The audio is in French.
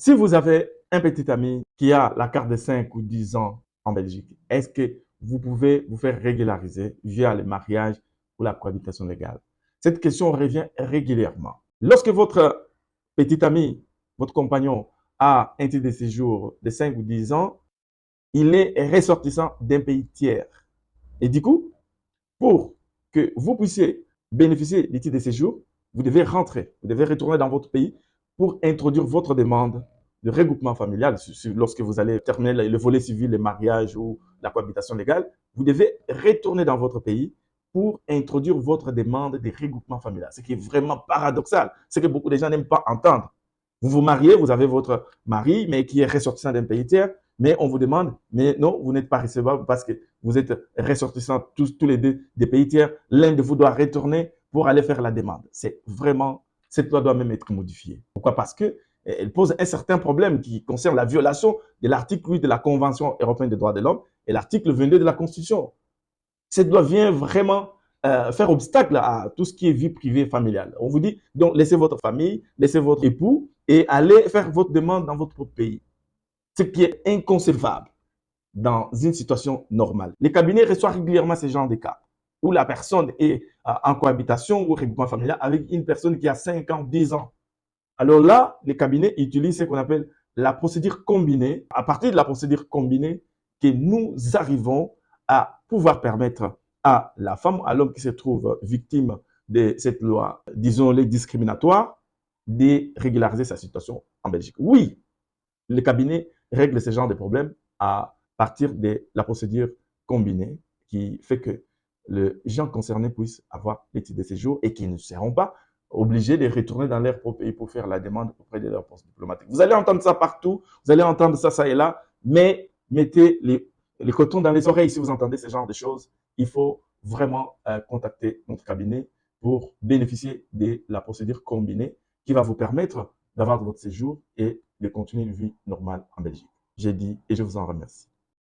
Si vous avez un petit ami qui a la carte de 5 ou 10 ans en Belgique, est-ce que vous pouvez vous faire régulariser via le mariage ou la cohabitation légale? Cette question revient régulièrement. Lorsque votre petit ami, votre compagnon a un titre de séjour de 5 ou 10 ans, il est ressortissant d'un pays tiers. Et du coup, pour que vous puissiez bénéficier du titre de séjour, vous devez rentrer, vous devez retourner dans votre pays pour introduire votre demande de regroupement familial. Lorsque vous allez terminer le volet civil, le mariage ou la cohabitation légale, vous devez retourner dans votre pays pour introduire votre demande de regroupement familial. Ce qui est vraiment paradoxal, c'est que beaucoup de gens n'aiment pas entendre. Vous vous mariez, vous avez votre mari, mais qui est ressortissant d'un pays tiers, mais on vous demande, mais non, vous n'êtes pas recevable parce que vous êtes ressortissants tous les deux des pays tiers. L'un de vous doit retourner pour aller faire la demande. C'est vraiment, cette loi doit même être modifiée. Pourquoi? Parce que elle pose un certain problème qui concerne la violation de l'article 8 de la Convention européenne des droits de l'homme et l'article 22 de la Constitution. Cette loi vient vraiment faire obstacle à tout ce qui est vie privée familiale. On vous dit, donc, laissez votre famille, laissez votre époux et allez faire votre demande dans votre pays. Ce qui est inconcevable dans une situation normale. Les cabinets reçoivent régulièrement ce genre de cas où la personne est en cohabitation ou regroupement familial avec une personne qui a 5 ans, 10 ans. Alors là, les cabinets utilisent ce qu'on appelle la procédure combinée. À partir de la procédure combinée, que nous arrivons à pouvoir permettre à la femme, à l'homme qui se trouve victime de cette loi, disons-les discriminatoire, de régulariser sa situation en Belgique. Oui, le cabinet règle ce genre de problèmes à partir de la procédure combinée qui fait que les gens concernés puissent avoir les titres de séjour et qu'ils ne seront pas obligés de retourner dans leur propre pays pour faire la demande auprès de leur poste diplomatique. Vous allez entendre ça partout, vous allez entendre ça et là, mais mettez les cotons dans les oreilles si vous entendez ce genre de choses. Il faut vraiment contacter notre cabinet pour bénéficier de la procédure combinée qui va vous permettre d'avoir votre séjour et de continuer une vie normale en Belgique. J'ai dit et je vous en remercie.